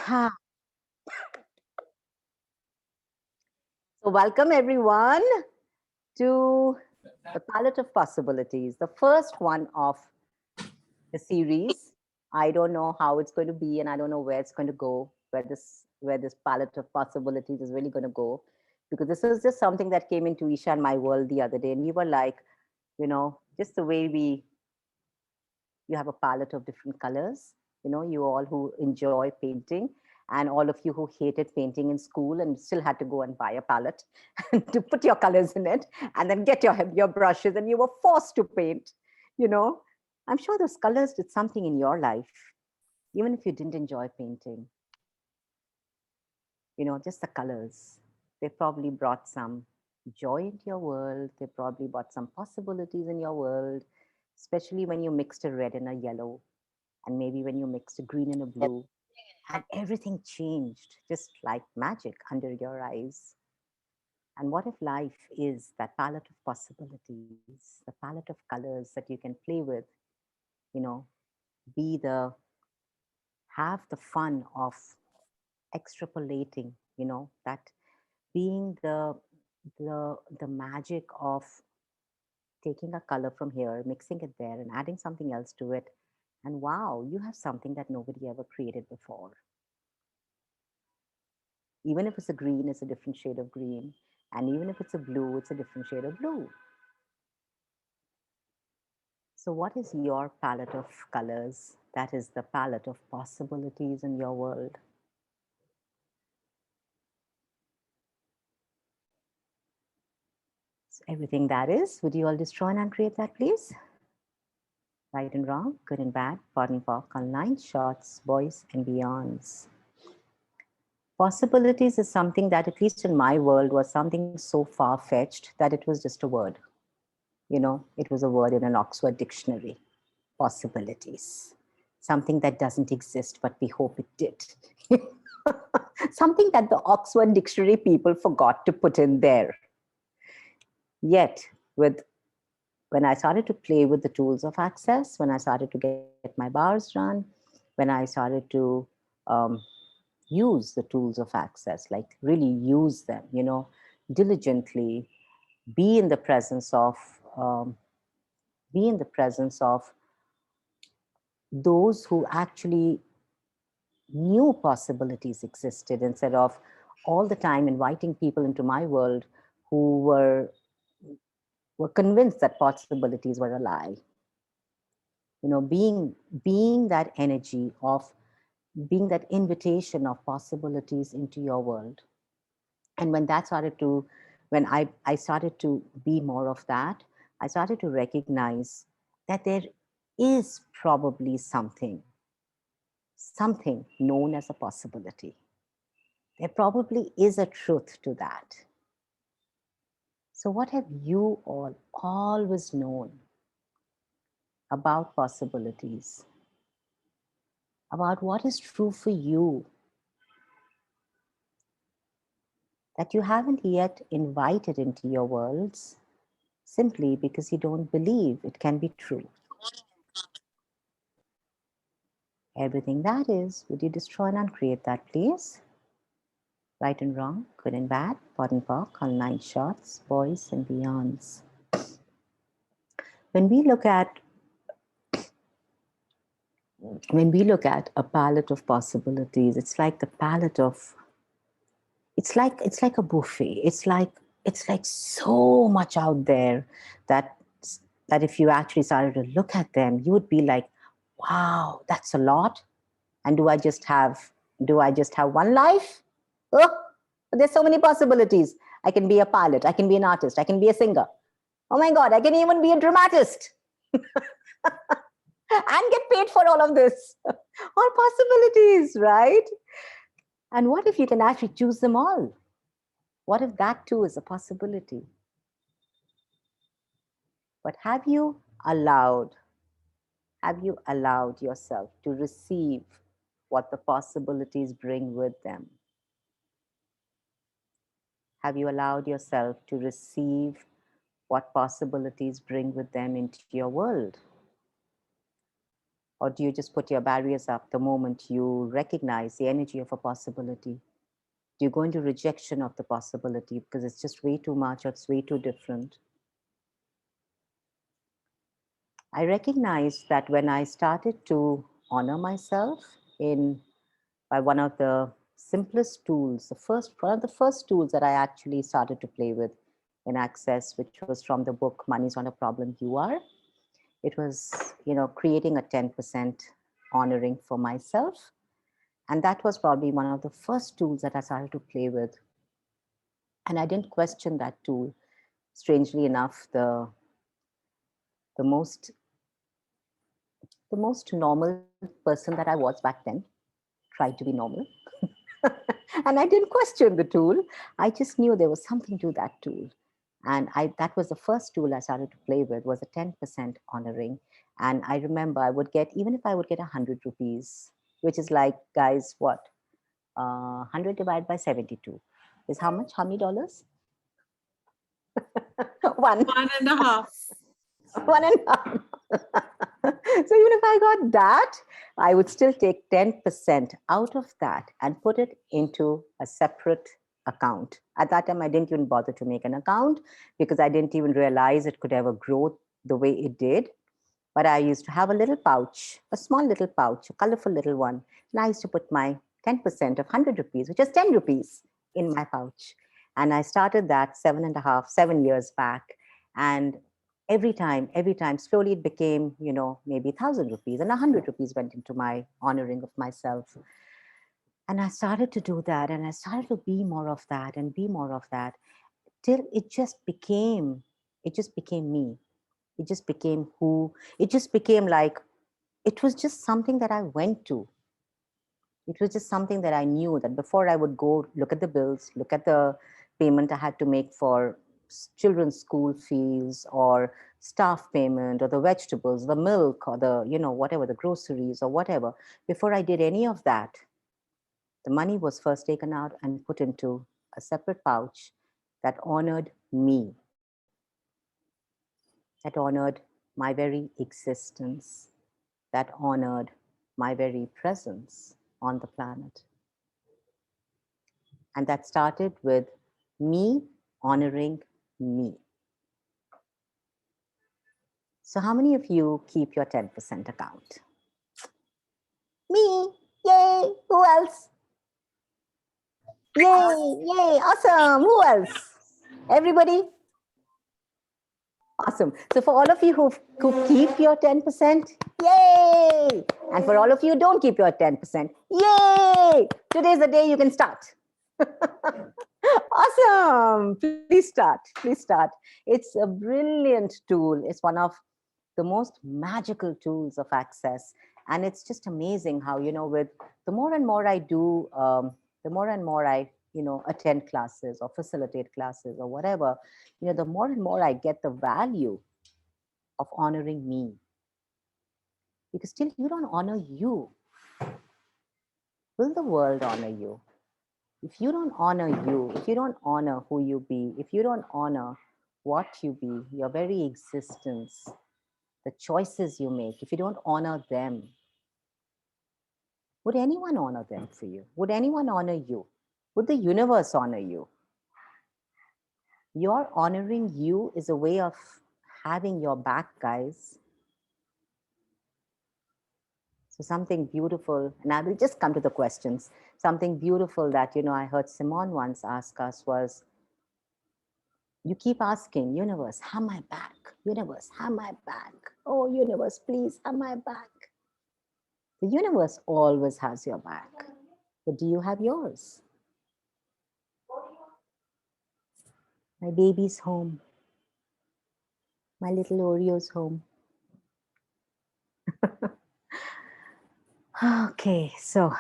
So, welcome everyone to the palette of possibilities, the first one of the series. I don't know how it's going to be, and I don't know where it's going to go, where this palette of possibilities is really going to go, because this is just something that came into Isha and my world the other day, and we were like, just the way you have a palette of different colors. You all who enjoy painting, and all of you who hated painting in school and still had to go and buy a palette and to put your colors in it, and then get your brushes, and you were forced to paint. You know, I'm sure those colors did something in your life, even if you didn't enjoy painting. Just the colors. They probably brought some joy into your world. They probably brought some possibilities in your world, especially when you mixed a red and a yellow, and maybe when you mixed a green and a blue, and everything changed just like magic under your eyes. And what if life is that palette of possibilities, the palette of colors that you can play with, you know, be the have the fun of extrapolating, that being the magic of taking a color from here, mixing it there, and adding something else to it. And wow, you have something that nobody ever created before. Even if it's a green, it's a different shade of green. And even if it's a blue, it's a different shade of blue. So, what is your palette of colors? That is the palette of possibilities in your world. So everything that is, would you all just join and create that, please? Right and wrong, good and bad, pot and pock, online shots, boys and beyonds. Possibilities is something that, at least in my world, was something so far fetched that it was just a word. It was a word in an Oxford dictionary. Possibilities. Something that doesn't exist, but we hope it did. Something that the Oxford dictionary people forgot to put in there. Yet, when I started to play with the tools of access, when I started to get my bars run, when I started to um, use the tools of access, like really use them, diligently, be in the presence of um, be in the presence of those who actually new possibilities existed, instead of all the time inviting people into my world who were convinced that possibilities were a lie. Being that energy of being that invitation of possibilities into your world. And when I started to be more of that, I started to recognize that there is probably something known as a possibility. There probably is a truth to that. So, what have you all always known about possibilities? About what is true for you that you haven't yet invited into your worlds simply because you don't believe it can be true? Everything that is, would you destroy and uncreate that, please? Right and wrong, good and bad, pot and pock, all nine shots, boys and beyonds. When we look at when we look at a palette of possibilities, it's like the palette of it's like a buffet. It's like so much out there that that if you actually started to look at them, you would be like, wow, that's a lot. And do I just have one life? Oh, there's so many possibilities. I can be a pilot, I can be an artist, I can be a singer. Oh my god, I can even be a dramatist and get paid for all of this. All possibilities, right? And what if you can actually choose them all? What if that too is a possibility? But have you allowed yourself to receive what the possibilities bring with them? Have you allowed yourself to receive what possibilities bring with them into your world? Or do you just put your barriers up the moment you recognize the energy of a possibility? Do you go into rejection of the possibility because it's just way too much or it's way too different? I recognized that when I started to honor myself in by one of the simplest tools, one of the first tools that I actually started to play with in Access, which was from the book Money's Not a Problem, You Are. It was, creating a 10% honoring for myself. And that was probably one of the first tools that I started to play with. And I didn't question that tool. Strangely enough, the most the most normal person that I was back then tried to be normal. And I didn't question the tool. I just knew there was something to that tool. And that was the first tool I started to play with, was a 10% honoring. And I remember I would get, even if I would get 100 rupees, which is like, guys, what? 100 divided by 72 is how much? How many dollars? One. One and a half. One and a half. So even if I got that, I would still take 10% out of that and put it into a separate account. At that time, I didn't even bother to make an account because I didn't even realize it could ever grow the way it did. But I used to have a little pouch, a small little pouch, a colorful little one. And I used to put my 10% of 100 rupees, which is 10 rupees, in my pouch. And I started that 7 years back. And every time, slowly it became, maybe 1,000 rupees, and 100 rupees went into my honoring of myself. And I started to do that, and I started to be more of that and be more of that till it just became me. It just became who, it just became like, it was just something that I went to. It was just something that I knew that before I would go look at the bills, look at the payment I had to make for children's school fees or staff payment or the vegetables, the milk or the, whatever, the groceries or whatever. Before I did any of that, the money was first taken out and put into a separate pouch that honored me, that honored my very existence, that honored my very presence on the planet. And that started with me honoring me. So, how many of you keep your 10% account? Me! Yay! Who else? Yay! Yay! Awesome! Who else? Everybody? Awesome. So, for all of you who keep your 10%, yay! And for all of you who don't keep your 10%, yay! Today's the day you can start. Awesome. Please start. Please start. It's a brilliant tool. It's one of the most magical tools of Access. And it's just amazing how, with the more and more I do, the more and more I, attend classes or facilitate classes or whatever, the more and more I get the value of honoring me. Because till you don't honor you, will the world honor you? If you don't honor you, if you don't honor who you be, if you don't honor what you be, your very existence, the choices you make, if you don't honor them, would anyone honor them for you? Would anyone honor you? Would the universe honor you? Your honoring you is a way of having your back, guys. So something beautiful, and I will just come to the questions. Something beautiful that, I heard Simone once ask us was, you keep asking, universe, have my back. Universe, have my back. Oh, universe, please have my back. The universe always has your back. But do you have yours? My baby's home. My little Oreo's home. Okay, so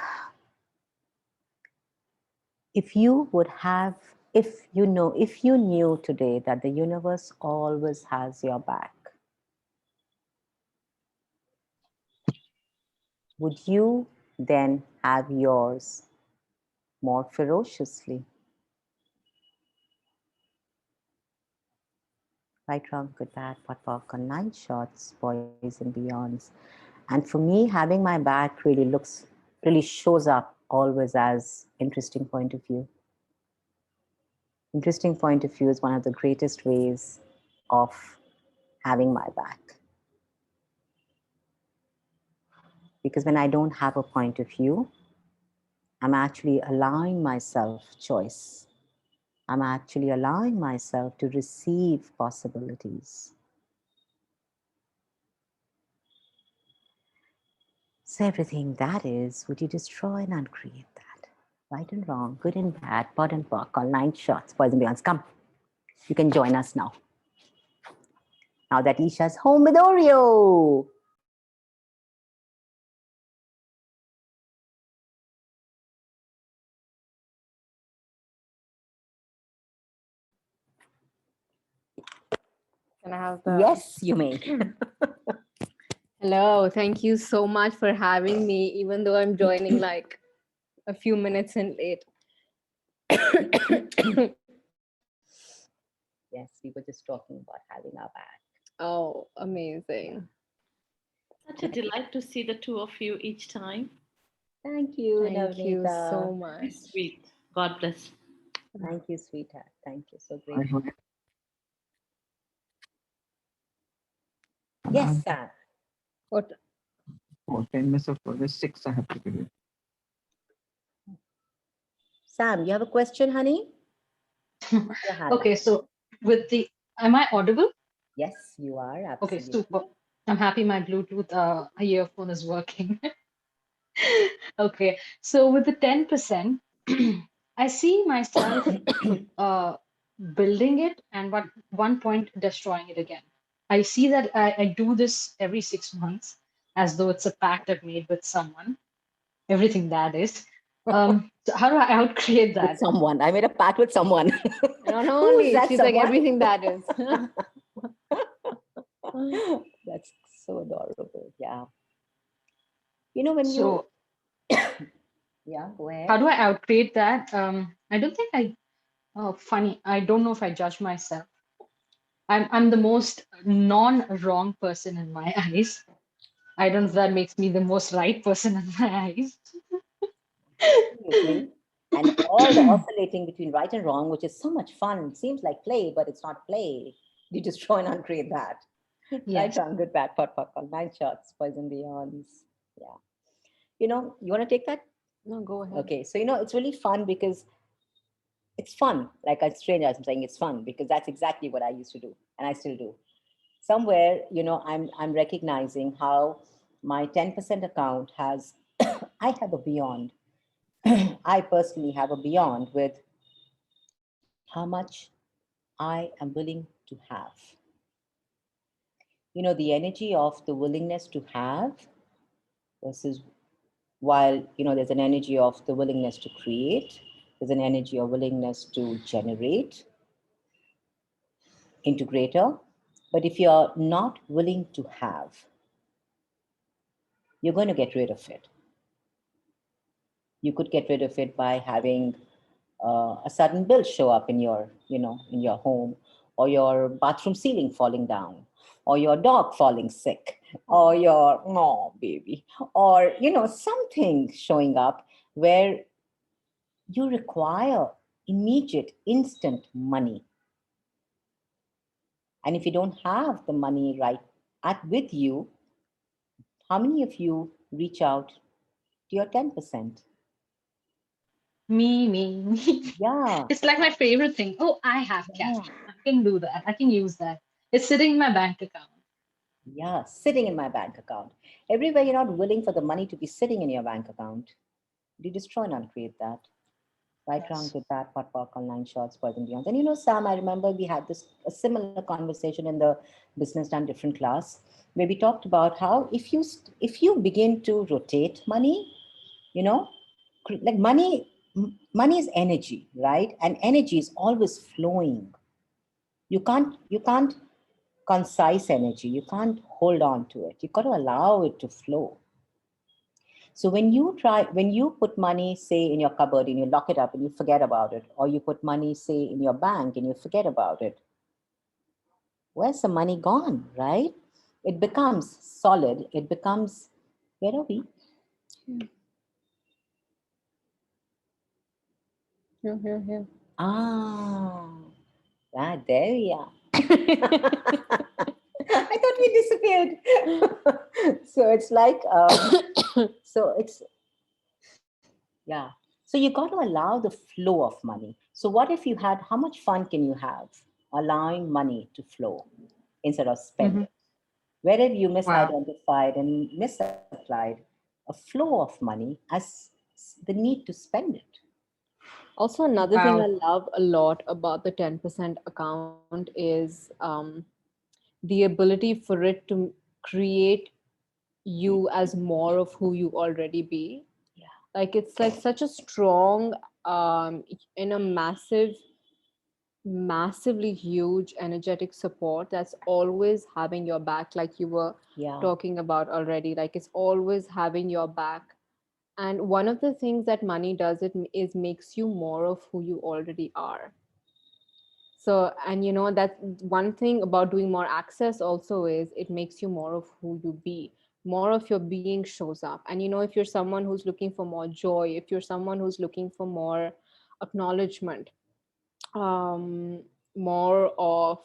if you would have, if you knew today that the universe always has your back, would you then have yours more ferociously? Right, wrong, good, bad, pot, popcorn, nine shots, boys and beyonds. And for me, having my back really shows up always as interesting point of view. Interesting point of view is one of the greatest ways of having my back. Because when I don't have a point of view, I'm actually allowing myself choice. I'm actually allowing myself to receive possibilities. So everything that is, would you destroy and uncreate that? Right and wrong, good and bad, pot and pork, all 9 shots, boys and beyonds. Come, you can join us now. Now that Isha's home with Oreo. Can I have the? Yes, you may. Hello, thank you so much for having me, even though I'm joining like a few minutes in late. Yes, we were just talking about having our back. Oh, amazing. Such a delight to see the two of you each time. Thank you, Thank you so Navneeta. much. Very sweet. God bless. Thank you, sweetheart. Thank you. So I great. hope Yes, Sam. What? 10 minutes of progress, 6 I have to do. Sam, you have a question, honey? Your hand Okay, up. so am I audible? Yes, you are. Okay, Absolutely. super. I'm happy my Bluetooth earphone is working. Okay, so with the 10%, I see myself uh, building it and at one point destroying it again. I see that I do this every 6 months as though it's a pact I've made with someone, everything that is. So how do I outcreate With that? someone. I made a pact with someone. Not Who is only, that she's like someone? everything that is. That's so adorable. Yeah. You know, when you, So yeah, go how ahead. do I outcreate that? I don't think funny. I don't know if I judge myself. I'm the most non-wrong person in my eyes. I don't know if that makes me the most right person in my eyes. Absolutely. And all the oscillating between right and wrong, which is so much fun, seems like play, but it's not play. You destroy and uncreate that. Right, Yes. wrong, good, bad, pot, pot, pot, 9 shots, poison beyonds. Yeah. You know, you want to take that? No, go ahead. Okay. So, you know, it's really fun because it's fun. Like a stranger, I'm saying it's fun because that's exactly what I used to do and I still do. Somewhere, you know, I'm recognizing how my 10% account has, I have a beyond. I personally have a beyond with how much I am willing to have. You know, the energy of the willingness to have versus while, you know, there's an energy of the willingness to create, there's an energy of willingness to generate, integrator. But if you're not willing to have, you're going to get rid of it. You could get rid of it by having a sudden bill show up in your, you know, in your home, or your bathroom ceiling falling down, or your dog falling sick, or your, oh, baby, or, you know, something showing up where you require immediate, instant money. And if you don't have the money right at with you, how many of you reach out to your 10%? Me. Yeah, It's like my favorite thing. Oh, I have cash. yeah, I can do that. I can use that. It's sitting in my bank account. yeah, sitting in my bank account. Everywhere you're not willing for the money to be sitting in your bank account, you destroy and uncreate that. Right, wrong, Yes. good, bad, pot, pork, all 9 shots, poison beyond. And you know, Sam, I remember we had this a similar conversation in the business done different class where we talked about how if you begin to rotate money, you know, like money is energy, right? And energy is always flowing. You can't concise energy. You can't hold on to it. You got to allow it to flow. So when you put money, say, in your cupboard and you lock it up and you forget about it, or you put money, say, in your bank and you forget about it, where's the money gone, right? It becomes solid. It becomes Where are we? Here. Ah, there we are. I thought we disappeared. So it's like, so it's, yeah. So you got to allow the flow of money. So what if you had, how much fun can you have allowing money to flow instead of spending? Where have you Wow. misidentified and misapplied a flow of money as the need to spend it? Also, another thing I Wow. love a lot about the 10% account is the ability for it to create you as more of who you already be. Yeah. Like it's like such a strong, in a massively huge energetic support that's always having your back, like you were Yeah. talking about already. Like it's always having your back. And one of the things that money does is makes you more of who you already are. So, and that one thing about doing more access also is it makes you more of who you be. More of your being shows up. And if you're someone who's looking for more joy, if you're someone who's looking for more acknowledgement, more of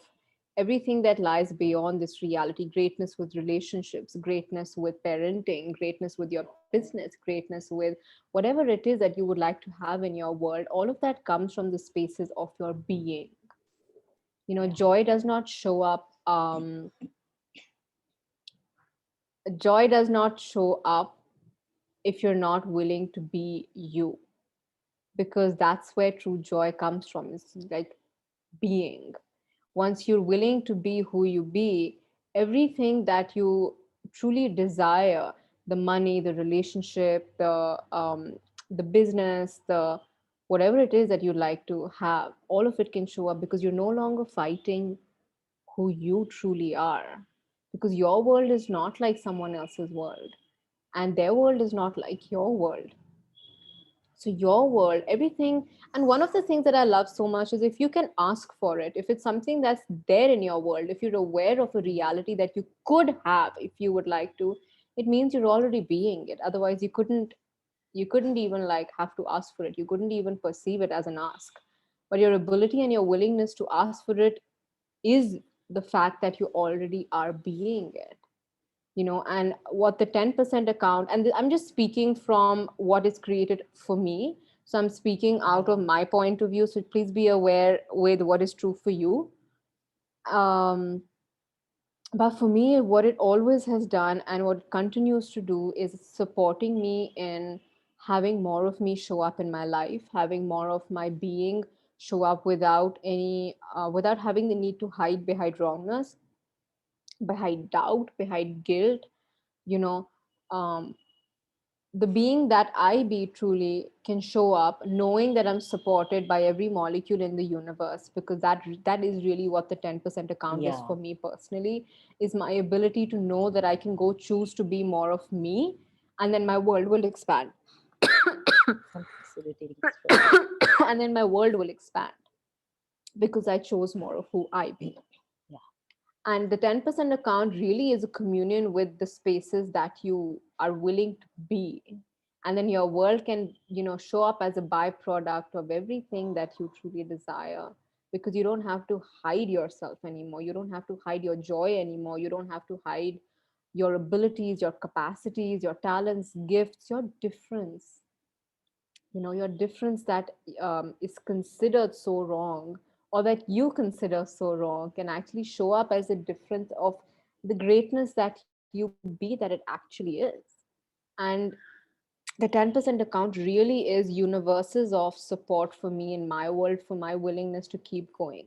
everything that lies beyond this reality, greatness with relationships, greatness with parenting, greatness with your business, greatness with whatever it is that you would like to have in your world, all of that comes from the spaces of your being. Joy does not show up, joy does not show up if you're not willing to be you, because that's where true joy comes from. It's like being. Once you're willing to be who you be, everything that you truly desire, the money, the relationship, the business, the whatever it is that you like to have, all of it can show up because you're no longer fighting who you truly are, because your world is not like someone else's world and their world is not like your world. So your world, everything. And one of the things that I love so much is if you can ask for it, if it's something that's there in your world, if you're aware of a reality that you could have if you would like to, it means you're already being it. Otherwise you couldn't even like have to ask for it, you couldn't even perceive it as an ask. But your ability and your willingness to ask for it is the fact that you already are being it. And what the 10% account, and I'm just speaking from what is created for me, so I'm speaking out of my point of view, so please be aware with what is true for you. um, but for me, what it always has done and what it continues to do is supporting me in having more of me show up in my life, having more of my being show up without any without having the need to hide behind wrongness, behind doubt, behind guilt. you know um, the being that I be truly can show up knowing that I'm supported by every molecule in the universe, because that is really what the 10% account is Yeah. for me personally, is my ability to know that I can go choose to be more of me, and then my world will expand. Something's irritating his throat. And then my world will expand because I chose more of who I be. Yeah. And the 10% account really is a communion with the spaces that you are willing to be. And then your world can, show up as a byproduct of everything that you truly desire, because you don't have to hide yourself anymore. You don't have to hide your joy anymore. You don't have to hide your abilities, your capacities, your talents, gifts, your difference. Your difference that is considered so wrong, or that you consider so wrong, can actually show up as a difference of the greatness that you be, that it actually is. And the 10% account really is universes of support for me in my world, for my willingness to keep going.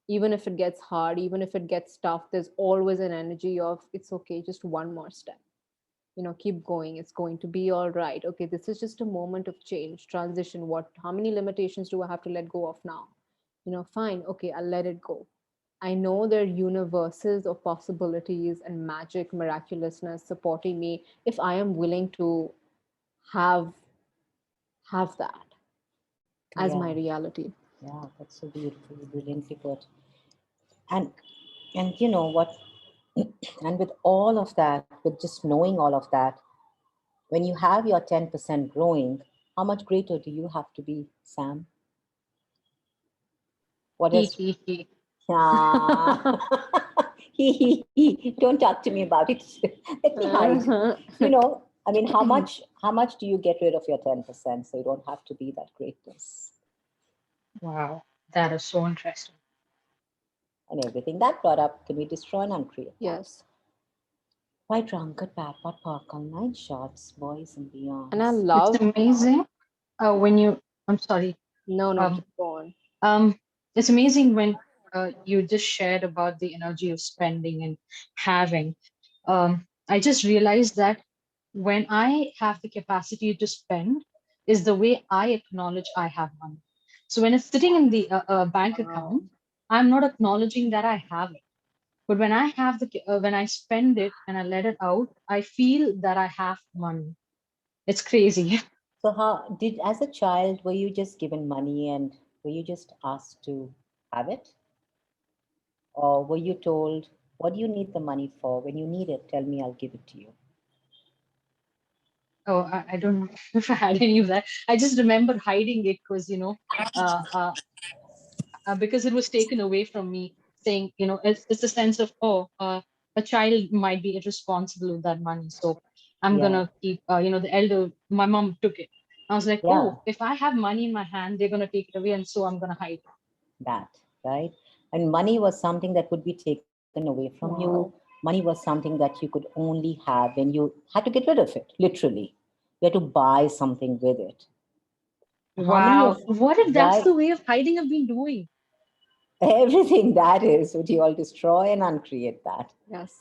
Even if it gets hard, even if it gets tough, there's always an energy of it's okay, just one more step. Keep going, it's going to be all right. Okay, this is just a moment of change, transition. How many limitations do I have to let go of now? Fine, okay, I'll let it go. I know there are universes of possibilities and magic, miraculousness supporting me if I am willing to have that as Yeah. my reality. Yeah. That's so beautiful, brilliantly put. And you know what? And with all of that, with just knowing all of that, When you have your 10% growing, how much greater do you have to be, Sam? What He, does he, he. ah. Don't talk to me about it. Let me hide. I mean, how much do you get rid of your 10% so you don't have to be that greatness Wow, that is so interesting. and everything that brought up? Can we destroy and uncreate that? Yes. White rum, good bad, pot parkle, nine shots, boys and And I beyonds. It's love, amazing when you. I'm sorry. no, no, Um, please go on. um, it's amazing when you just shared about the energy of spending and having. I just realized that when I have the capacity to spend, is the way I acknowledge I have money. So when it's sitting in the bank Wow. account, I'm not acknowledging that I have it. But when I have when I spend it and I let it out, I feel that I have money. It's crazy. So, how did, as a child, were you just given money and were you just asked to have it? Or were you told, what do you need the money for? When you need it, tell me, I'll give it to you. Oh, I don't know if I had any of that. I just remember hiding it because, uh, uh, because it was taken away from me, saying, it's a sense of, oh, a child might be irresponsible with that money. So I'm going Yeah, to keep, the elder, my mom took it. I was like, yeah, oh, if I have money in my hand, they're going to take it away. And so I'm going to hide it. that, right? And money was something that could be taken away from you. Wow. Money was something that you could only have when you had to get rid of it, literally. You had to buy something with it. How many of, Wow. What if that's right? the way of hiding I've been doing? Everything that is, would you all destroy and uncreate that? Yes.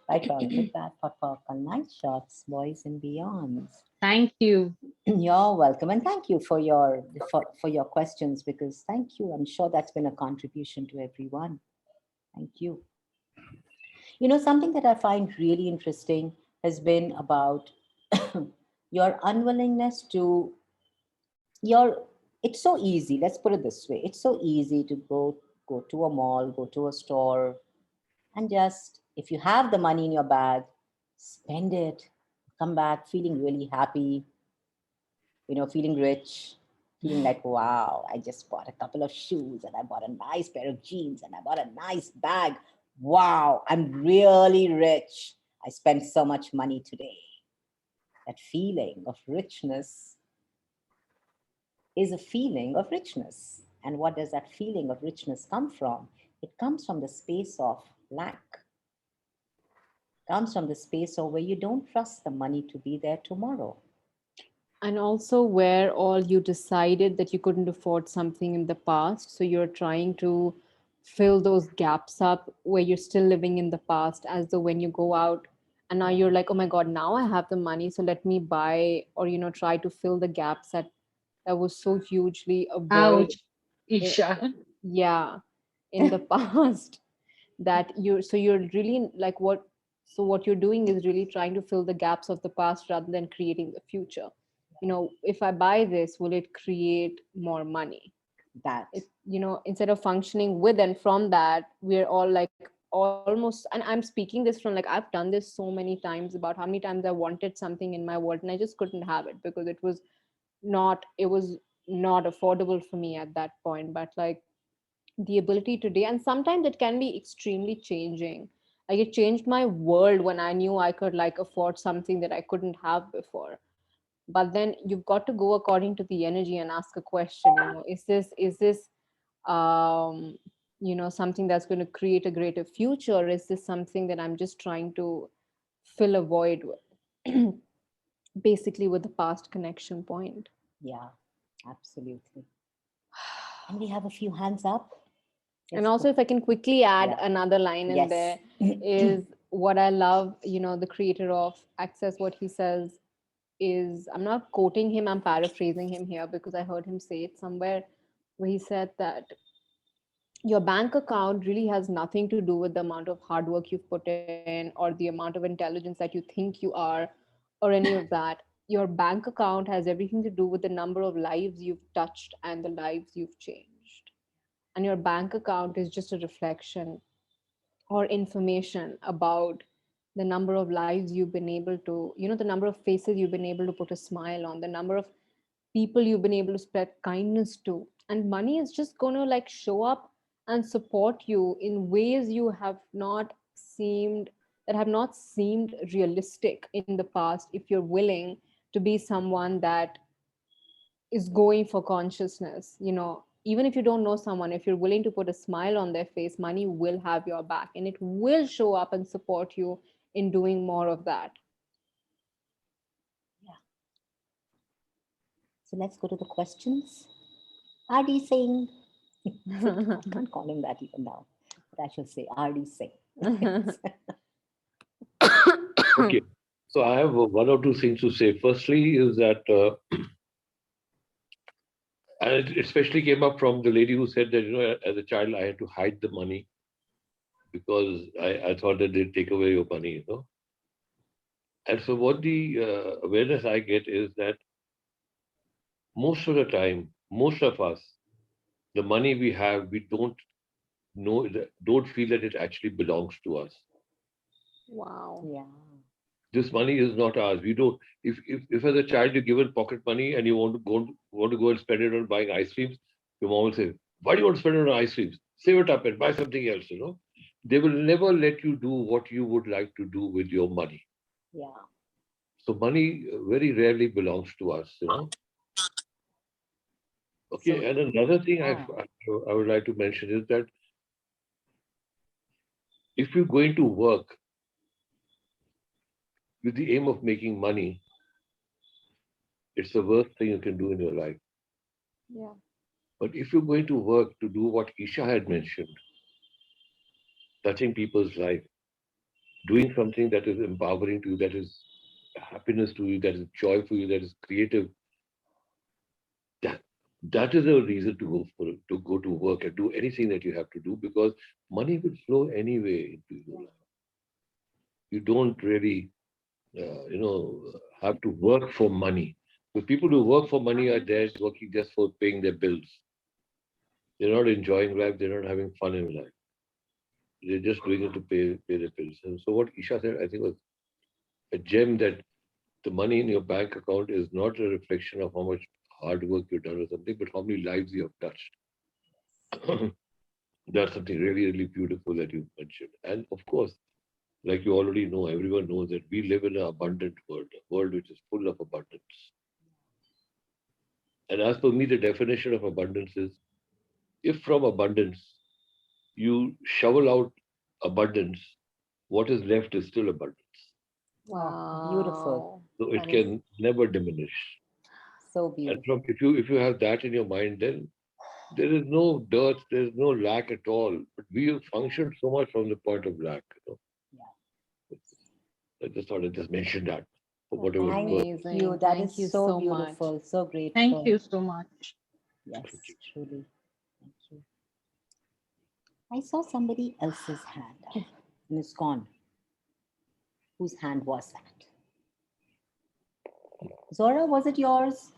Right on, good, bad, pot, purple, night shots, boys and beyonds. Thank you. You're welcome, and thank you for your questions, because thank you. I'm sure that's been a contribution to everyone. Thank you. Something that I find really interesting has been about your unwillingness to your. It's so easy. Let's put it this way. It's so easy to go to a mall, go to a store, and just, if you have the money in your bag, spend it. Come back feeling really happy, feeling rich, feeling like, wow, I just bought a couple of shoes and I bought a nice pair of jeans and I bought a nice bag. Wow, I'm really rich. I spent so much money today. That feeling of richness is a feeling of richness. And what does that feeling of richness come from? It comes from the space of lack, comes from the space of where you don't trust the money to be there tomorrow. And also where all you decided that you couldn't afford something in the past, so you're trying to fill those gaps up where you're still living in the past, as though when you go out and now you're like, oh my god, now I have the money, so let me buy, or try to fill the gaps that was so hugely a void. Ouch, i- Isha. yeah, in the past, that you're really like what, so what you're doing is really trying to fill the gaps of the past rather than creating the future. If I buy this, will it create more money? That, Instead of functioning with and from that, we're all like almost, and I'm speaking this from, like, I've done this so many times, about how many times I wanted something in my world and I just couldn't have it because it was not affordable for me at that point. But like, the ability today, and sometimes it can be extremely changing. Like, it changed my world when I knew I could like afford something that I couldn't have before. But then you've got to go according to the energy and ask a question, is this um something that's going to create a greater future, or is this something that I'm just trying to fill a void with? Basically, with the past connection point. yeah, absolutely. And we have a few hands up. And Let's also, go. if I can quickly add Yeah. another line in Yes. there, is what I love, the creator of Access, what he says is, I'm not quoting him, I'm paraphrasing him here because I heard him say it somewhere, where he said that your bank account really has nothing to do with the amount of hard work you've put in or the amount of intelligence that you think you are, or any of that. Your bank account has everything to do with the number of lives you've touched and the lives you've changed. And your bank account is just a reflection or information about the number of lives you've been able to, the number of faces you've been able to put a smile on, the number of people you've been able to spread kindness to. And money is just going to like show up and support you in ways you have not seemed that have not seemed realistic in the past, if you're willing to be someone that is going for consciousness. Even if you don't know someone, if you're willing to put a smile on their face, money will have your back and it will show up and support you in doing more of that. Yeah. So let's go to the questions. RD Singh. I can't call him that even now, but I shall say RD Singh. Okay. So I have one or two things to say. Firstly, is that, and it especially came up from the lady who said that, as a child, I had to hide the money because I thought that they'd take away your money. And so what the awareness I get is that most of the time, most of us, the money we have, we don't feel that it actually belongs to us. Wow. Yeah. This money is not ours. We don't. If as a child you're given pocket money and you want to go and spend it on buying ice creams, your mom will say, "Why do you want to spend it on ice creams? Save it up and buy something else." They will never let you do what you would like to do with your money. Yeah. So money very rarely belongs to us. Okay, So, and another thing yeah. I would like to mention is that if you're going to work with the aim of making money, it's the worst thing you can do in your life. Yeah. But if you're going to work to do what Isha had mentioned, touching people's life, doing something that is empowering to you, that is happiness to you, that is joy for you, that is creative, that that is a reason to go to work and do anything that you have to do, because money will flow anyway into your life. You don't really have to work for money. The people who work for money are there working just for paying their bills. They're not enjoying life. They're not having fun in life. They're just doing it to pay their bills. And so what Isha said, I think, was a gem, that the money in your bank account is not a reflection of how much hard work you've done or something, but how many lives you have touched. That's something really, really beautiful that you mentioned. And of course, like you already know, everyone knows that we live in an abundant world, a world which is full of abundance. And as per me, the definition of abundance is, if from abundance you shovel out abundance, what is left is still abundance. Wow. Beautiful. Wow. So it That is can never diminish. So And beautiful. if you have that in your mind, then there is no dearth, there is no lack at all. But we function so much from the point of lack. Yeah. I just thought I'd just mention that for That's whatever it's Thank worth. amazing. you. That Thank is you so so much. beautiful. So Thank grateful. you so much. Yes, Thank you. truly. Thank you. I saw somebody else's hand and it's gone. Whose hand was that? Zora, was it yours?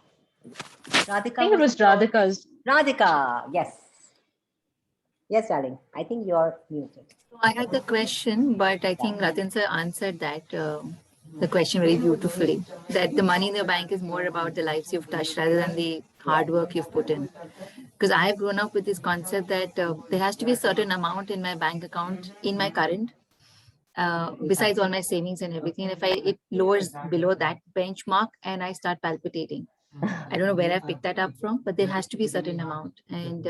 I Radhika, think it was was it yours? Radhika's. Radhika, yes. Yes, darling. I think you're muted. I had the question, but I think Ratin sir answered the question very beautifully. That the money in the bank is more about the lives you've touched rather than the hard work you've put in. Because I have grown up with this concept that there has to be a certain amount in my bank account in my current, besides all my savings and everything. If it lowers below that benchmark and I start palpitating, I don't know where I picked that up from, but there has to be a certain amount. And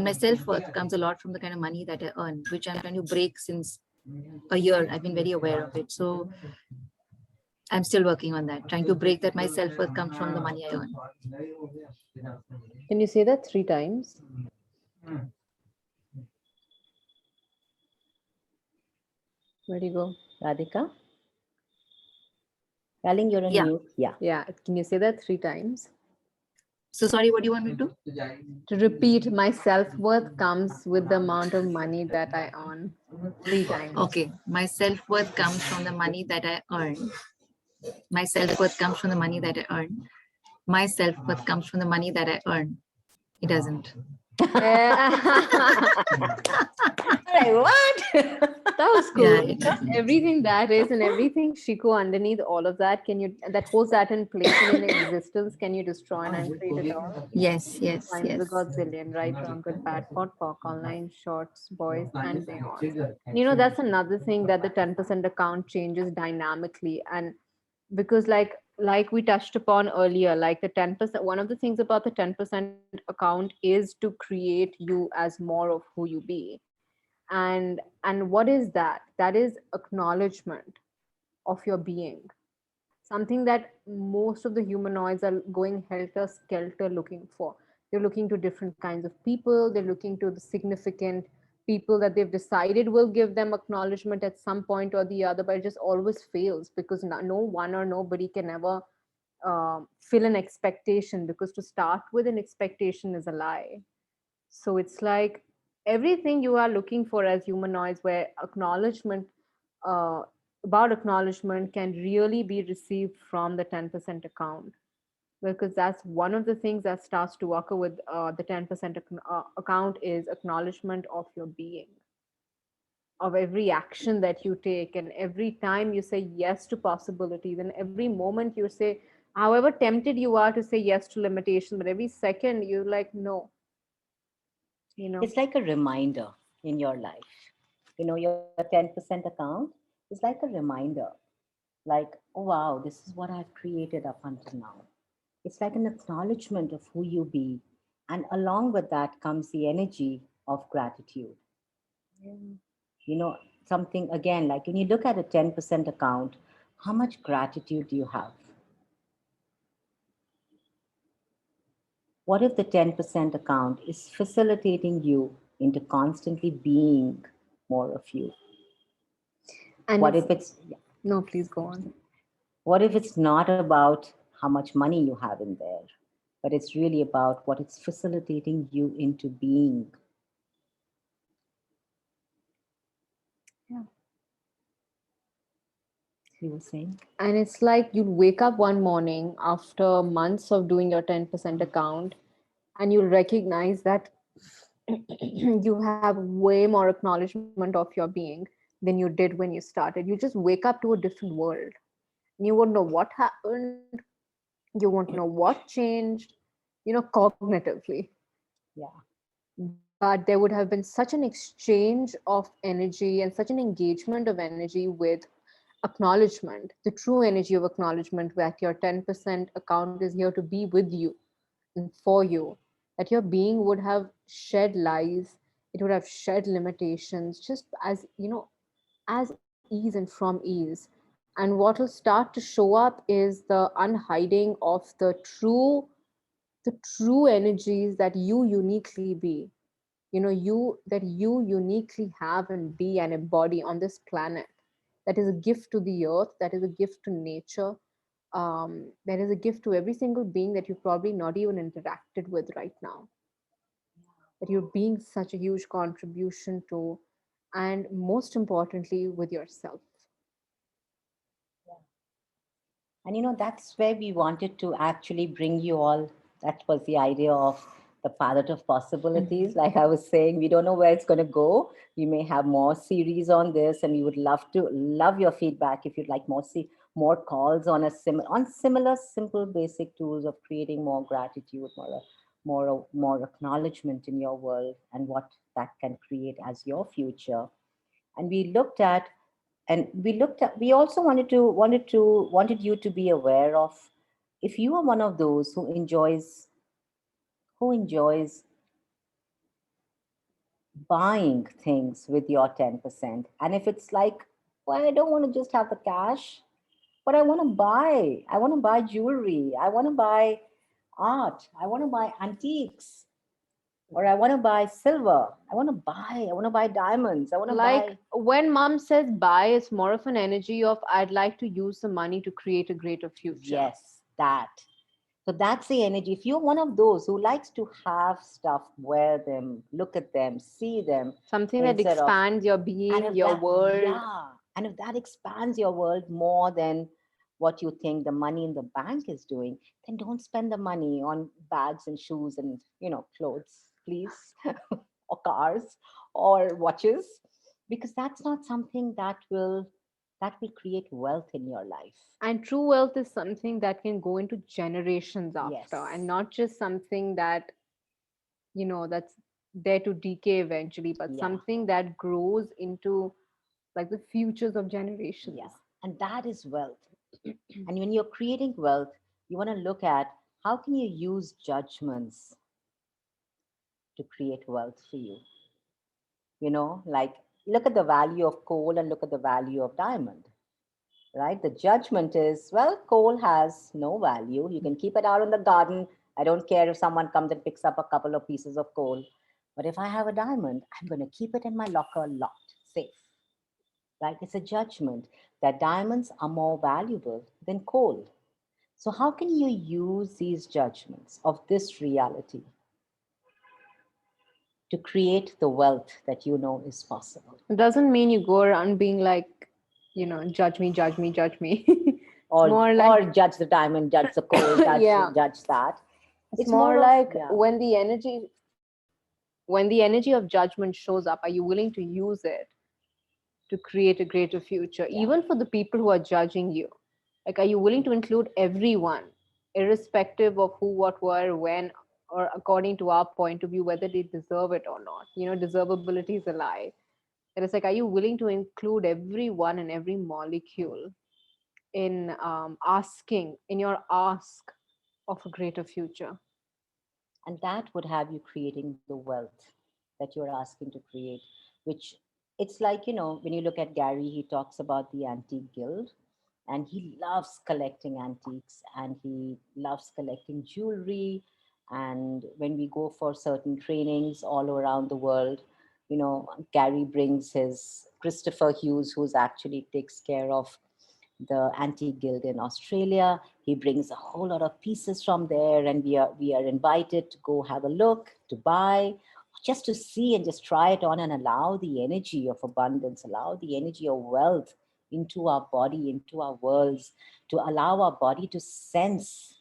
my self-worth comes a lot from the kind of money that I earn, which I'm trying to break since a year. I've been very aware of it. So I'm still working on that, trying to break that my self-worth comes from the money I earn. Can you say that 3 times? Where'd you go? Radhika? Darling, you're on Yeah. mute. Yeah. Yeah. Can you say that 3 times? So sorry, what do you want me to do? To repeat, my self-worth comes with the amount of money that I earn 3 times. Okay, my self-worth comes from the money that I earn. My self-worth comes from the money that I earn. My self-worth comes from the money that I earn. It doesn't. Like, what? That was Yeah, cool. yeah. Everything that is and everything, Shiko, underneath all of that, can you that holds that in place and in existence, can you destroy and uncreate it all? Yes, yes, Times a yes. godzillion, right, wrong, good, bad, pot, pock, online, shorts, boys, and beyond. That's another thing that the 10% account changes dynamically. And because like we touched upon earlier, like the 10%, one of the things about the 10% account is to create you as more of who you be. And what is that? That is acknowledgement of your being, something that most of the humanoids are going helter skelter looking for. They're looking to different kinds of people, they're looking to the significant people that they've decided will give them acknowledgement at some point or the other, but it just always fails because no one or nobody can ever fill an expectation, because to start with, an expectation is a lie. So it's like everything you are looking for as humanoids, where acknowledgement, uh, about acknowledgement can really be received from the 10% account, because that's one of the things that starts to occur with the 10% account is acknowledgement of your being, of every action that you take, and every time you say yes to possibilities, and every moment you say, however tempted you are to say yes to limitation, but every second you're like, no, you know. It's like a reminder in your life. Your 10% account is like a reminder. Like, oh wow, this is what I've created up until now. It's like an acknowledgement of who you be. And along with that comes the energy of gratitude. You know, something again, like when you look at a 10% account, how much gratitude do you have? What if the 10% account is facilitating you into constantly being more of you? And What it's, if it's no, please go on. what if it's not about how much money you have in there, but it's really about what it's facilitating you into being? Yeah. You were saying? And it's like you'll wake up one morning after months of doing your 10% account, and you'll recognize that you have way more acknowledgement of your being than you did when you started. You just wake up to a different world. You won't know what happened, you won't know what changed, cognitively. Yeah. But there would have been such an exchange of energy and such an engagement of energy with acknowledgement, the true energy of acknowledgement, that your 10% account is here to be with you and for you, that your being would have shed lies, it would have shed limitations, just as, as ease and from ease. And what will start to show up is the unhiding of the true energies that you uniquely be, you uniquely have and be and embody on this planet, that is a gift to the earth, that is a gift to nature, that is a gift to every single being that you've probably not even interacted with right now, that you're being such a huge contribution to, and most importantly with yourself. And that's where we wanted to actually bring you all. That was the idea of the palette of possibilities. Like I was saying, we don't know where it's going to go. We may have more series on this, and we would love your feedback if you'd like more calls on on similar simple basic tools of creating more gratitude, more acknowledgement in your world, and what that can create as your future. And we also wanted you to be aware of, if you are one of those who enjoys buying things with your 10%, and if it's like, well, I don't want to just have the cash, but I want to buy jewelry, I want to buy art, I want to buy antiques, or I want to buy silver, I want to buy diamonds, I want to Like buy. when mom says buy, it's more of an energy of I'd like to use the money to create a greater future. Yes, that. So that's the energy. If you're one of those who likes to have stuff, wear them, look at them, see them, Something that instead of, expands your and being, if your that, world. yeah, and if that expands your world more than what you think the money in the bank is doing, then don't spend the money on bags and shoes and, clothes, please, or cars or watches, because that's not something that will create wealth in your life. And true wealth is something that can go into generations after, and Yes. not just something that, that's there to decay eventually, but Yeah. something that grows into like the futures of Yeah. generations. And that is wealth. And when you're creating wealth, you want to look at how can you use judgments to create wealth for you. Like, look at the value of coal and look at the value of diamond, right? The judgment is, well, coal has no value. You can keep it out in the garden. I don't care if someone comes and picks up a couple of pieces of coal. But if I have a diamond, I'm going to keep it in my locker locked, safe, right? It's a judgment that diamonds are more valuable than coal. So, how can you use these judgments of this reality to create the wealth that you know is possible? It doesn't mean you go around being like, judge me, judge me, judge me. It's Or, more or like, judge the diamond, judge the coal, yeah, judge that. it's It's more more of, like yeah, when the energy of judgment shows up, are you willing to use it to create a greater future, yeah, even for the people who are judging you? Like, are you willing to include everyone, irrespective of who, what, where, when, or according to our point of view, whether they deserve it or not? Deservability is a lie. And it's like, are you willing to include everyone and every molecule in asking, in your ask of a greater future? and that would have you creating the wealth that you're asking to create, which it's like, when you look at Gary, he talks about the antique guild, and he loves collecting antiques and he loves collecting jewelry. And when we go for certain trainings all around the world, Gary brings his Christopher Hughes, who's actually takes care of the Antique Guild in Australia. He brings a whole lot of pieces from there, and we are invited to go have a look, to buy, just to see and just try it on and allow the energy of abundance, allow the energy of wealth into our body, into our worlds, to allow our body to sense,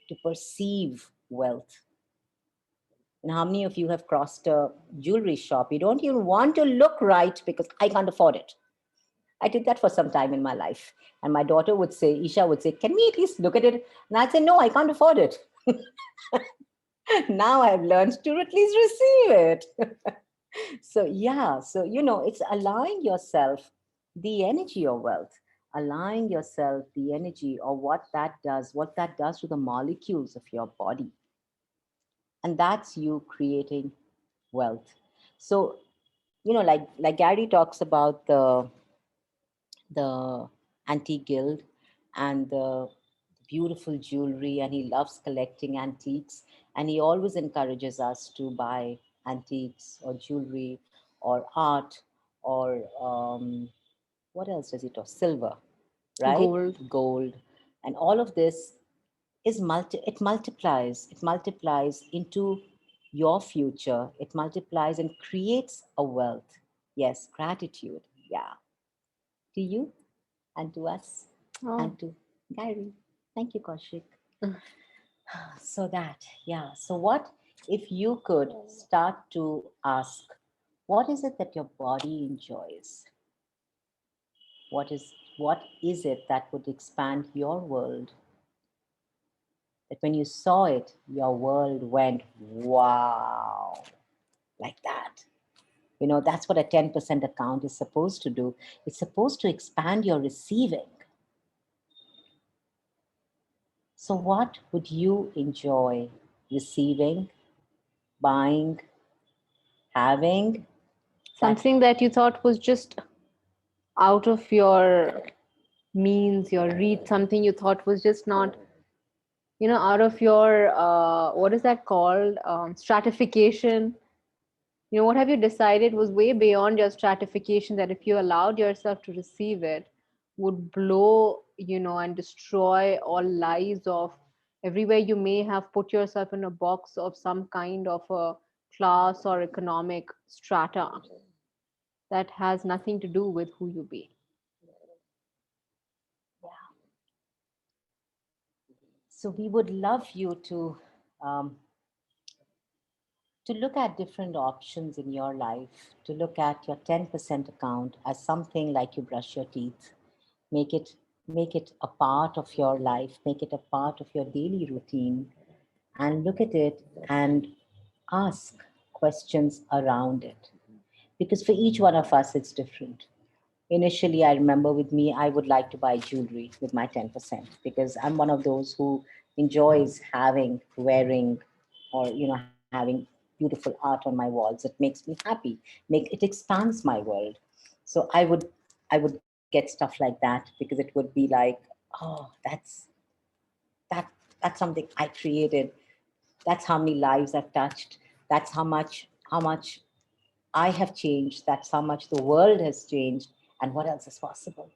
to perceive wealth. And how many of you have crossed a jewelry shop? You don't even want to look right because I can't afford it. I did that for some time in my life. And my daughter would say, Isha would say, can we at least look at it? And I'd say, no, I can't afford it. Now I've learned to at least receive it. So, yeah, so, it's allowing yourself the energy of wealth, allowing yourself the energy of what that does to the molecules of your body. And that's you creating wealth. So, like Gary talks about the antique guild and the beautiful jewelry, and he loves collecting antiques, and he always encourages us to buy antiques or jewelry or art or what else does he talk? Silver, right? Gold. Gold. And all of this it multiplies into your future. It multiplies and creates a wealth. Yes, gratitude. Yeah, to you and to us Oh, and to Gary. Thank you, Kaushik. So that, yeah. So what if you could start to ask, what is it that your body enjoys? What is it that would expand your world? That when you saw it, your world went, wow, like that. That's what a 10% account is supposed to do. It's supposed to expand your receiving. So, what would you enjoy receiving, buying, having? That, something that you thought was just out of your means, your reach, something you thought was just not, out of your, what is that called? Stratification. What have you decided was way beyond your stratification, that if you allowed yourself to receive it, would blow, and destroy all lies of everywhere you may have put yourself in a box of some kind of a class or economic strata that has nothing to do with who you be. yeah. So we would love you um, to look at different options in your life, to look at your 10% account as something like you brush your teeth. Make it a part of your life, make it a part of your daily routine, and look at it and ask questions around it. Because for each one of us, it's different. Initially, I remember with me, I would like to buy jewelry with my 10% because I'm one of those who enjoys having, wearing, or having beautiful art on my walls. It makes me happy. It expands my world. So I would get stuff like that because it would be like, oh, that that's something I created. That's how many lives I've touched. That's how much I have changed. That's how much the world has changed. And what else is possible?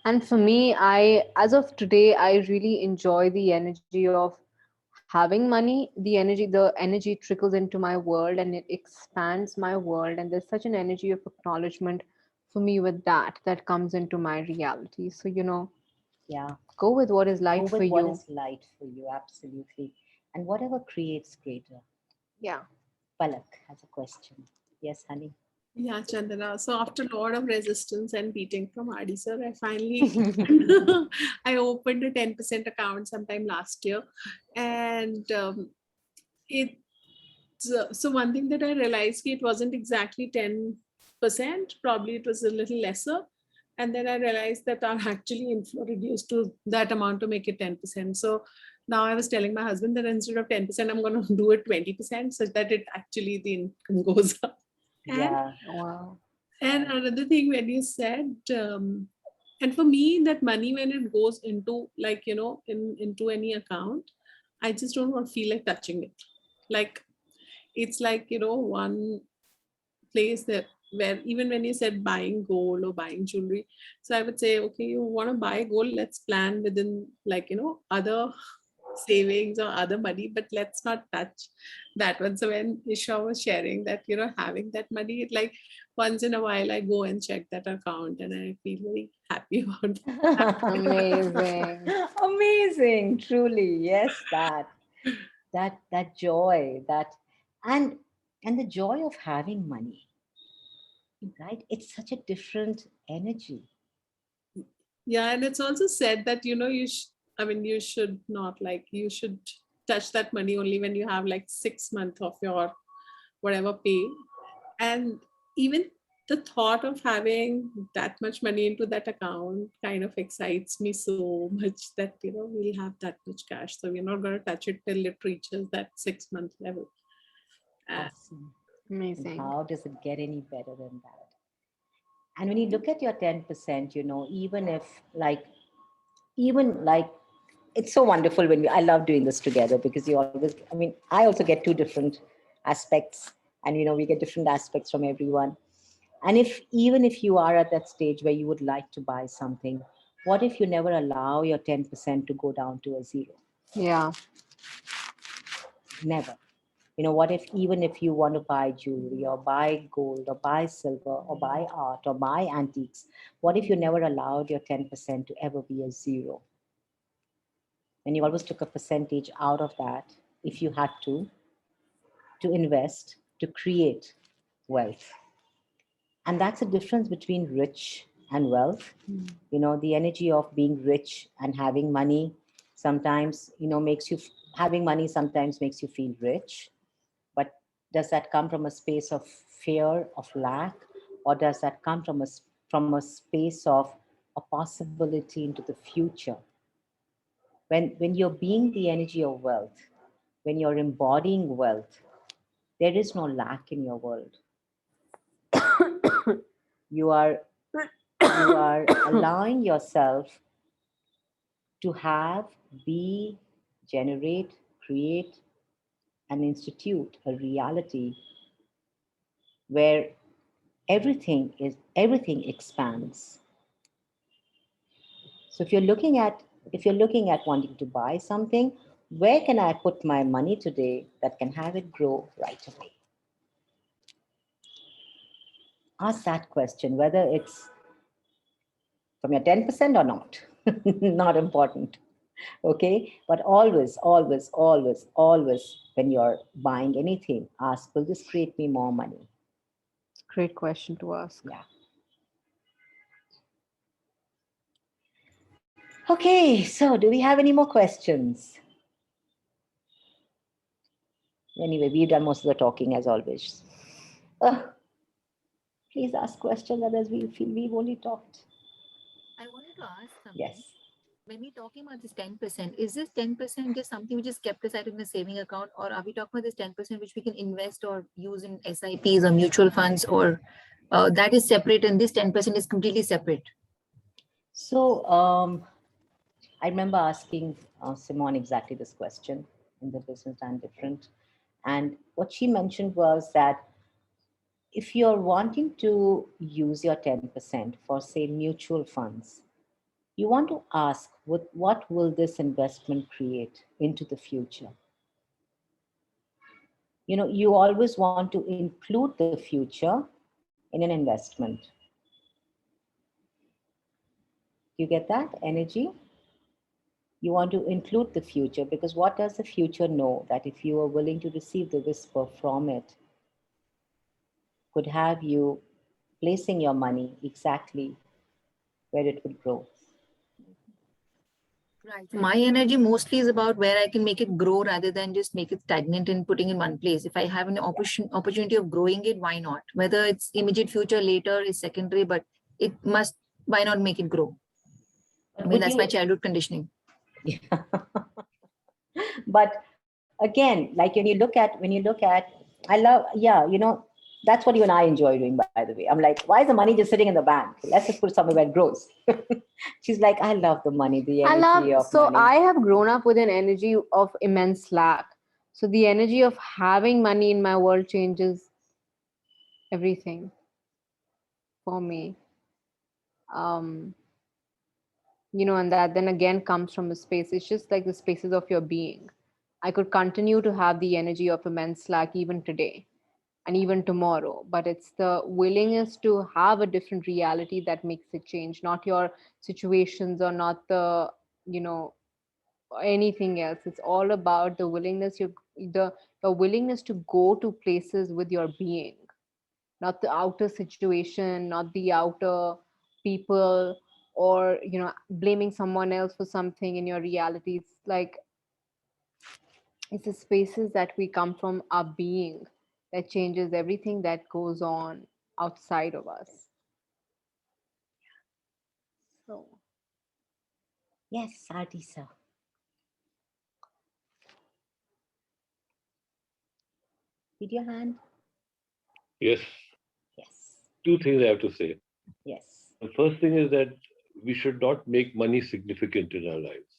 And for me, as of today, I really enjoy the energy of having money. The energy trickles into my world and it expands my world. And there's such an energy of acknowledgement for me with that comes into my reality. So, Yeah. go with what is Go light for with what you. is light for you, absolutely. And whatever creates greater. Yeah. Palak has a question. Yes, honey. Yeah, Chandana. So after a lot of resistance and beating from RD sir, I finally I opened a 10% account sometime last year, and it so one thing that I realized it wasn't exactly 10%, probably it was a little lesser. And then I realized that our actually inflow reduced to that amount to make it 10%. So now I was telling my husband that instead of 10%, I'm going to do it 20% so that it actually the income goes up. And Yeah. Wow. another thing when you said, and for me, that money when it goes into like into any account, I just don't want to feel like touching it. Like it's like one place that where even when you said buying gold or buying jewelry, so I would say, okay, you want to buy gold, let's plan within like other savings or other money, but let's not touch that one. So when Isha was sharing that having that money, it like once in a while I go and check that account and I feel very happy about Amazing. Amazing, truly. Yes, that joy, and and the joy of having money, right? It's such a different energy. Yeah, and it's also said that I mean, you should not like you should touch that money only when you have like 6 months of your whatever pay. And even the thought of having that much money into that account kind of excites me so much that we'll have that much cash. So we're not going to touch it till it reaches that 6 month level. Uh, Awesome. And Amazing. how does it get any better than that? And when you look at your 10%, even like it's so wonderful when I love doing this together because you always, I mean, I also get two different aspects, and we get different aspects from everyone. And even if you are at that stage where you would like to buy something, what if you never allow your 10% to go down to a zero? Yeah. Never. What if even if you want to buy jewelry or buy gold or buy silver or buy art or buy antiques, what if you never allowed your 10% to ever be a zero? And you always took a percentage out of that, if you had to invest, to create wealth. And that's the difference between rich and wealth. The energy of being rich and having money sometimes, having money sometimes makes you feel rich. But does that come from a space of fear, of lack, or does that come from a space of a possibility into the future? When you're being the energy of wealth, when you're embodying wealth, there is no lack in your world. You are allowing yourself to have, be, generate, create, and institute a reality where everything expands. So if you're looking at wanting to buy something, where can I put my money today that can have it grow right away? Ask that question, whether it's from your 10% or not. Not important. Okay, but always, always, always, always, when you're buying anything, ask, will this create me more money? Great question to ask. Yeah. Okay, so do we have any more questions? Anyway, we've done most of the talking as always. Please ask questions, others we feel we've only talked. I wanted to ask something. Yes. When we're talking about this 10%, is this 10% just something which is kept aside in the saving account, or are we talking about this 10% which we can invest or use in SIPs or mutual funds, or that is separate and this 10% is completely separate? So I remember asking Simone exactly this question in the Business Done Different. And what she mentioned was that if you're wanting to use your 10% for, say, mutual funds, you want to ask what will this investment create into the future? You know, you always want to include the future in an investment. You get that energy? You want to include the future because what does the future know? That if you are willing to receive the whisper from it, could have you placing your money exactly where it would grow. Right. My energy mostly is about where I can make it grow rather than just make it stagnant and putting in one place. If I have an opportunity of growing it, why not? Whether it's immediate future later is secondary, but it must, why not make it grow? I But mean, would that's my you? childhood conditioning. Yeah. But again, like when you look at, I love, yeah, that's what you and I enjoy doing, by the way. I'm like, why is the money just sitting in the bank? Let's just put it somewhere where it grows. She's like, I love the money, the energy of So money. I have grown up with an energy of immense lack. So the energy of having money in my world changes everything for me. Um, and that then again comes from a space. It's just like the spaces of your being. I could continue to have the energy of immense lack even today and even tomorrow, but it's the willingness to have a different reality that makes it change, not your situations or not the, you know, anything else. It's all about the willingness, your willingness to go to places with your being, not the outer situation, not the outer people, or blaming someone else for something in your reality. It's like it's the spaces that we come from, our being, that changes everything that goes on outside of us. So Yes, Ardisa. Did your hand? Yes, Yes. two things I have to say. Yes. The first thing is that we should not make money significant in our lives.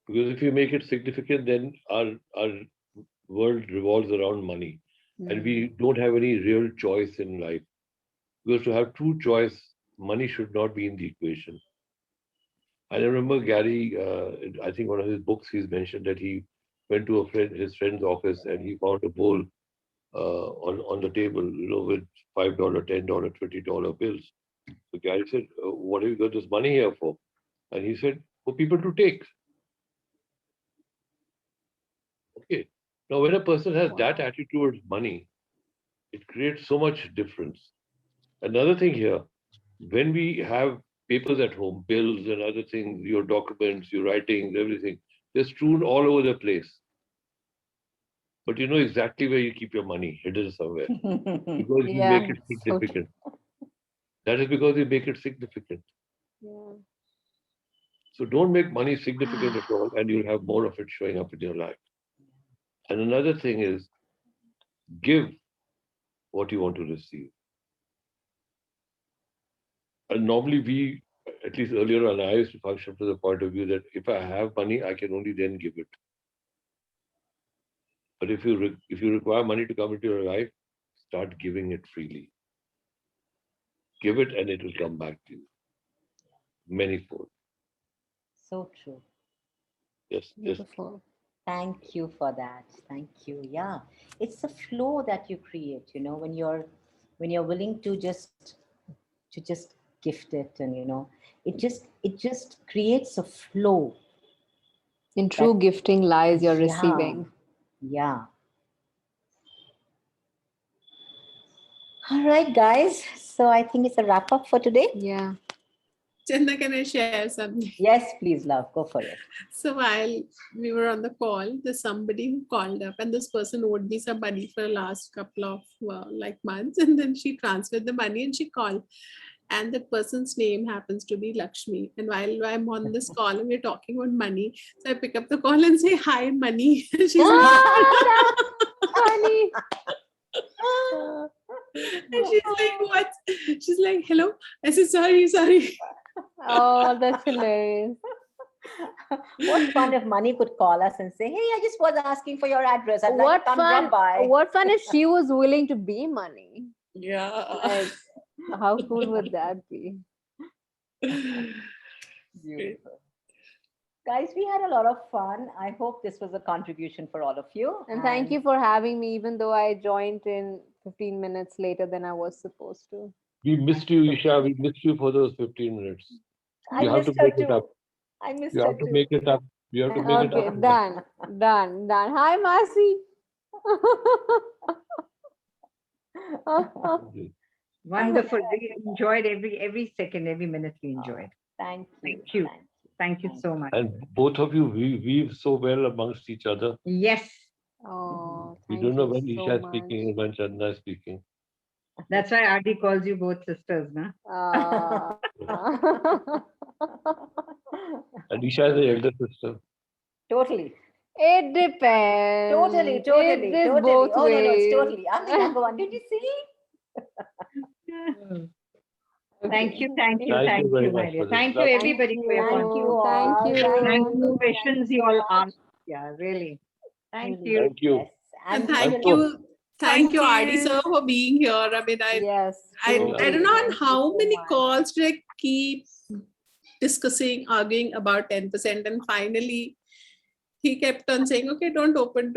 Because if you make it significant, then our world revolves around money. And we don't have any real choice in life. Because to have true choice, money should not be in the equation. I remember Gary, I think one of his books, he's mentioned that he went to his friend's office and he found a bowl on the table, with $5, $10, $20 bills. So Gary said, "What have you got this money here for?" And he said, "For people to take." Okay. Now, when a person has that Wow. attitude towards money, it creates so much difference. Another thing here, when we have papers at home, bills and other things, your documents, your writings, everything, they're strewn all over the place. But you know exactly where you keep your money, hidden somewhere, because you make yeah, it so true. significant. That is because you make it significant. Yeah. So don't make money significant at all, and you'll have more of it showing up in your life. And another thing is give what you want to receive. And normally we, at least earlier on, I used to function from the point of view that if I have money, I can only then give it. But if you require money to come into your life, start giving it freely. Give it, and it will come back to you manyfold. So true. Just Beautiful. Thank you for that. Thank you. Yeah. It's the flow that you create, when you're willing to just gift it, and it just creates a flow. In true gifting lies your Yeah. receiving. Yeah. All right, guys. So I think it's a wrap up for today. Yeah. Chandana, can I share something? Yes, please, love. Go for it. So while we were on the call, there's somebody who called up, and this person owed me some money for the last couple of months, and then she transferred the money and she called, and that person's name happens to be Lakshmi. And while I'm on this call and we're talking about money, so I pick up the call and say, "Hi, money." She's like, Funny. and she's like, "What?" She's like, "Hello." I said, "Sorry." Oh, that's hilarious. What fun if money could call us and say, "Hey, I just was asking for your address. I'd like What to come fun! drop by." What fun if she was willing to be money? Yeah. Like, how cool would that be? Beautiful. Guys, we had a lot of fun. I hope this was a contribution for all of you. And thank you for having me, even though I joined in 15 minutes later than I was supposed to. We missed you, Isha. We missed you for those 15 minutes. I You have to missed her make it too. up. I missed You her have to too. make it up. You have to make it Okay, up. done. Hi, Masi. Wonderful. We enjoyed every second, every minute we enjoyed. Thank you. Thank you. Thank you so much. And both of you weave so well amongst each other. Yes, Oh, We thank don't know you when so Isha is much. speaking and when Chandana is speaking. that's why Adi calls you both sisters, na? And Isha is the elder sister. Totally. It depends. Totally. It is both Oh, ways. no, it's totally. I'm the younger one. Did you see? Thank you, Thank you very my much dear. for this. Thank you, Lovely. everybody, for your Thank you Thank all. you. Thank you, Thank questions you all asked. Yeah, really. Thank Really. you. Thank you. Yes. And we thank will- you. Thank you, Adi sir, for being here. I mean, Yes. I truly. don't know on Thank you how so many much. calls did I keep discussing, arguing about 10%, and finally he kept on saying, "Okay, don't open,"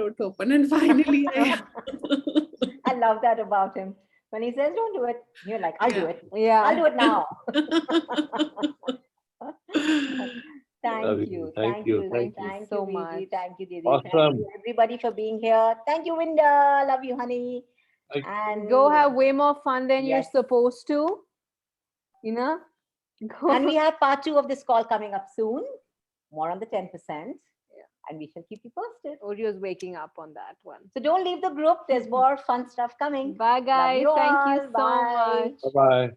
and finally I love that about him. When he says, "Don't do it," you're like, "I'll do Yeah. it. Yeah. I'll do it now." Love Thank you. you. Thank you. Thank you Thank so you, Viji. much. Thank you, Didi. Thank Awesome. you, everybody, for being here. Thank you, Winda. Love you, honey. Thank- And Go have way more fun than you're Yes. supposed to. You know? Go. And we have part 2 of this call coming up soon. More on the 10%. And we shall keep you posted. Orio's waking up on that one. So don't leave the group. There's more fun stuff coming. Bye, guys. you Thank all. you so Bye. much. Bye-bye.